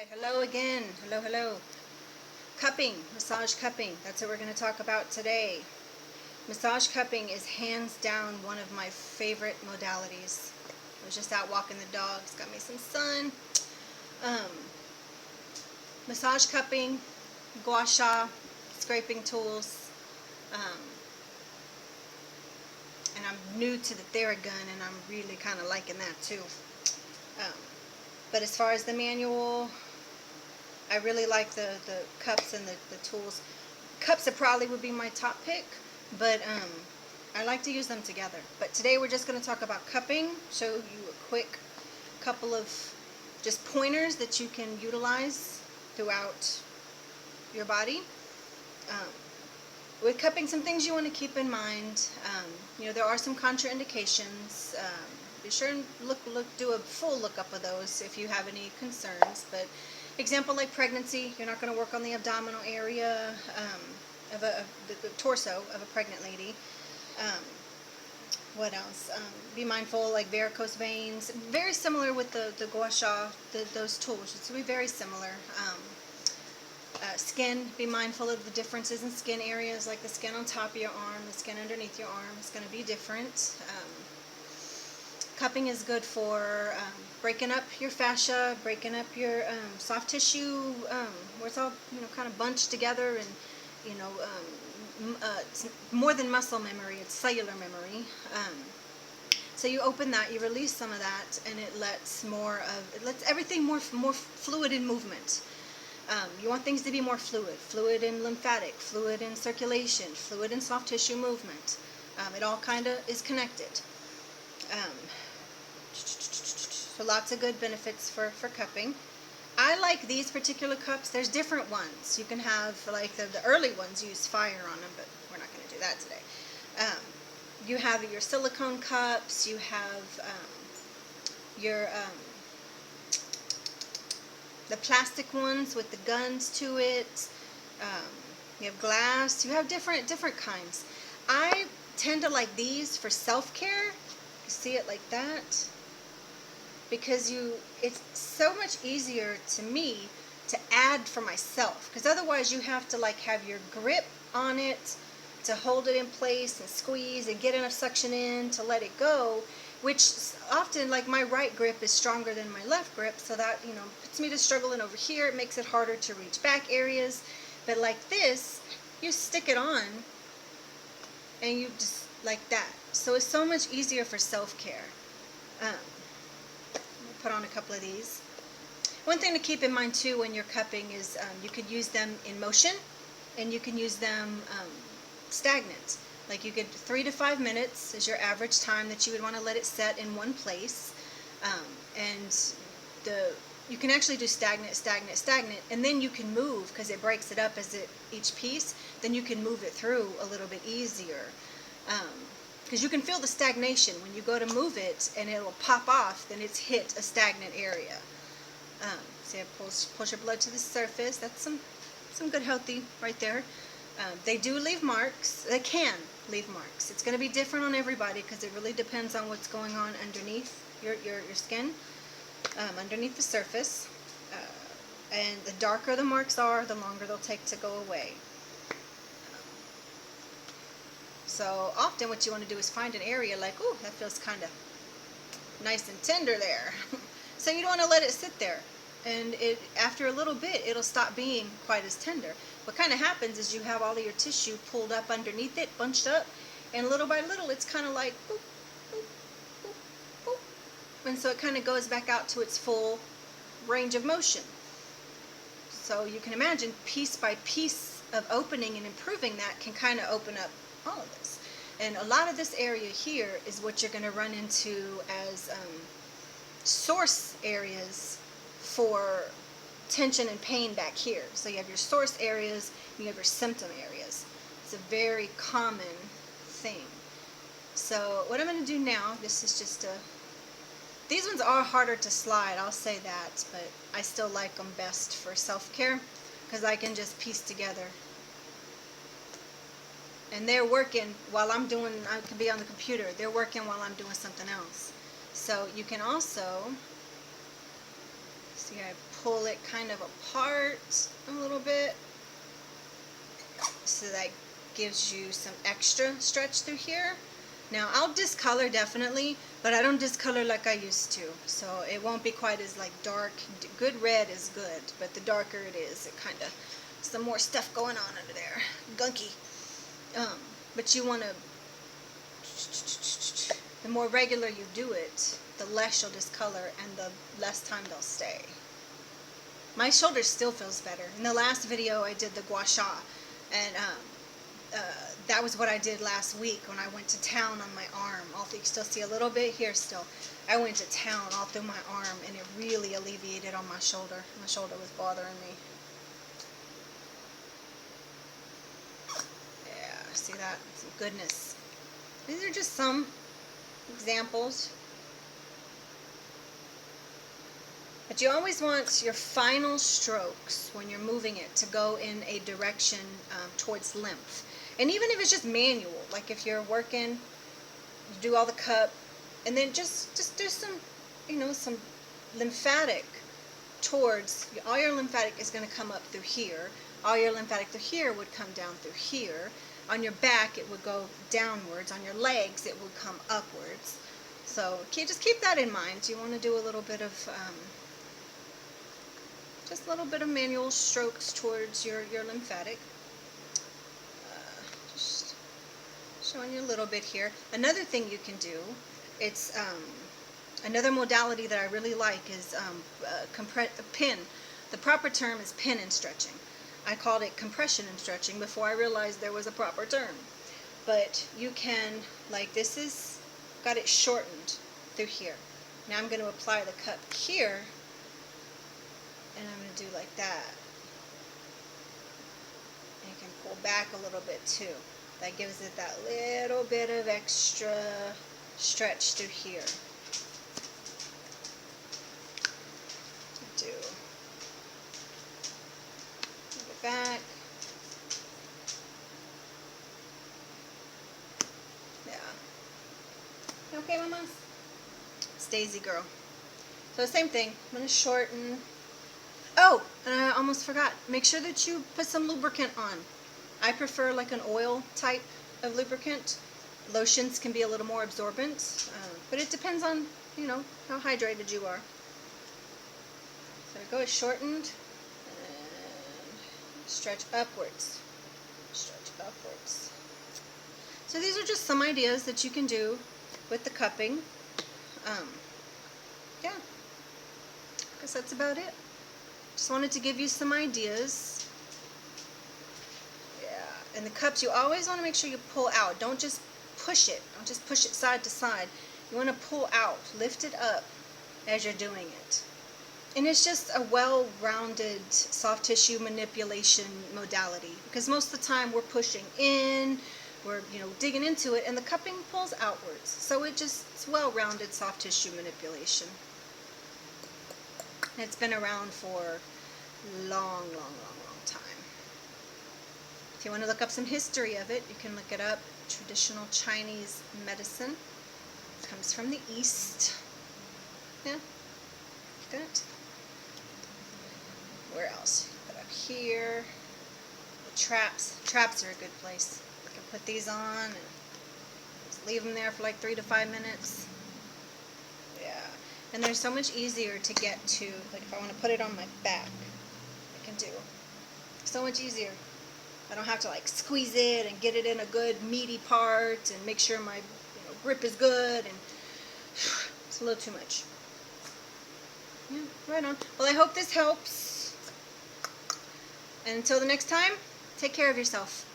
Hello again. Hello. Cupping, massage cupping. That's what we're going to talk about today. Massage cupping is hands down one of my favorite modalities. I was just out walking the dogs, got me some sun. Um, Massage cupping, gua sha, scraping tools. Um, and I'm new to the Theragun, and I'm really kind of liking that too. Um, but as far as the manual, I really like the cups and the tools. Cups probably would be my top pick, but I like to use them together. But today we're just going to talk about cupping, show you a quick couple of just pointers that you can utilize throughout your body. Um, with cupping, some things you want to keep in mind. There are some contraindications. Be sure and do a full lookup of those if you have any concerns. But example like pregnancy, you're not going to work on the abdominal area of the torso of a pregnant lady. What else? Be mindful like varicose veins. Very similar with the gua sha, those tools. It's going to be very similar. Skin, be mindful of the differences in skin areas, like the skin on top of your arm, the skin underneath your arm is going to be different. Cupping is good for breaking up your fascia, breaking up your soft tissue, where it's all kind of bunched together, and it's more than muscle memory; it's cellular memory. So you open that, you release some of that, and it lets everything more fluid in movement. You want things to be more fluid and lymphatic, fluid in circulation, fluid in soft tissue movement. It all kind of is connected. So lots of good benefits for cupping. I like these particular cups. There's different ones. You can have, like the early ones use fire on them, but we're not going to do that today. You have your silicone cups. You have your the plastic ones with the guns to it. You have glass. You have different kinds. I tend to like these for self-care. You see it like that, because it's so much easier to me to add for myself, because otherwise you have to like have your grip on it to hold it in place and squeeze and get enough suction in to let it go, which often, like, my right grip is stronger than my left grip, so that puts me to struggling over here. It makes it harder to reach back areas. But like this, you stick it on and you just like that, so it's so much easier for self-care. Put on a couple of these. One thing to keep in mind too when you're cupping is you could use them in motion, and you can use them stagnant. Like, you could 3 to 5 minutes is your average time that you would want to let it set in one place. You can actually do stagnant, and then you can move, because it breaks it up each piece. Then you can move it through a little bit easier. Because you can feel the stagnation when you go to move it, and it'll pop off. Then it's hit a stagnant area. See, it pulls your blood to the surface. That's some good healthy right there. They do leave marks. They can leave marks. It's going to be different on everybody, because it really depends on what's going on underneath your skin, underneath the surface. And the darker the marks are, the longer they'll take to go away. So often what you want to do is find an area like, ooh, that feels kind of nice and tender there. So you don't want to let it sit there. And after a little bit, it'll stop being quite as tender. What kind of happens is you have all of your tissue pulled up underneath it, bunched up, and little by little, it's kind of like boop, boop, boop, boop. And so it kind of goes back out to its full range of motion. So you can imagine piece by piece of opening and improving that can kind of open up all of this. And a lot of this area here is what you're going to run into as source areas for tension and pain back here. So you have your source areas and you have your symptom areas. It's a very common thing. So what I'm going to do now, this is just these ones are harder to slide, I'll say that, but I still like them best for self-care, because I can just piece together. And they're working while I can be on the computer. They're working while I'm doing something else. So you can also See, I pull it kind of apart a little bit, so that gives you some extra stretch through here. Now I'll discolor definitely, but I don't discolor like I used to, so it won't be quite as like dark. Good red is good, but the darker it is, it kind of, some more stuff going on under there, gunky. But you want to, the more regular you do it, the less you'll discolor and the less time they'll stay. My shoulder still feels better. In the last video I did the gua sha, and that was what I did last week when I went to town on my arm. You can still see a little bit here still. I went to town all through my arm, and it really alleviated on my shoulder. My shoulder was bothering me. Yeah, see that? Some goodness. These are just some examples. But you always want your final strokes when you're moving it to go in a direction towards lymph. And even if it's just manual, like if you're working, you do all the cup, and then just do some, some lymphatic towards, all your lymphatic is going to come up through here. All your lymphatic through here would come down through here. On your back it would go downwards. On your legs it would come upwards. So just keep that in mind. You want to do a little bit of just a little bit of manual strokes towards your lymphatic. Just showing you a little bit here. Another thing you can do, it's another modality that I really like is pin. The proper term is pin and stretching. I called it compression and stretching before I realized there was a proper term. But you can, like this is, got it shortened through here. Now I'm going to apply the cup here, and I'm going to do like that. And you can pull back a little bit too. That gives it that little bit of extra stretch through here. Move it back. Yeah. Okay, Mama? It's Daisy girl. So same thing. I'm going to shorten. Oh, and I almost forgot. Make sure that you put some lubricant on. I prefer like an oil type of lubricant. Lotions can be a little more absorbent, but it depends on, how hydrated you are. So go shortened and stretch upwards. Stretch upwards. So these are just some ideas that you can do with the cupping. Yeah, I guess that's about it. Just wanted to give you some ideas. Yeah, and the cups, you always want to make sure you pull out. Don't just push it. Don't just push it side to side. You want to pull out, lift it up as you're doing it. And it's just a well-rounded soft tissue manipulation modality, because most of the time we're pushing in, we're digging into it, and the cupping pulls outwards. So it's well-rounded soft tissue manipulation. It's been around for a long time. If you want to look up some history of it, you can look it up. Traditional Chinese medicine. It comes from the East. Yeah, good. Where else? Put up here. The traps. Traps are a good place. You can put these on and just leave them there for like 3 to 5 minutes. Yeah. And they're so much easier to get to. Like if I want to put it on my back, I can do. So much easier. I don't have to like squeeze it and get it in a good meaty part and make sure my grip is good, and it's a little too much. Yeah, right on. Well, I hope this helps. And until the next time, take care of yourself.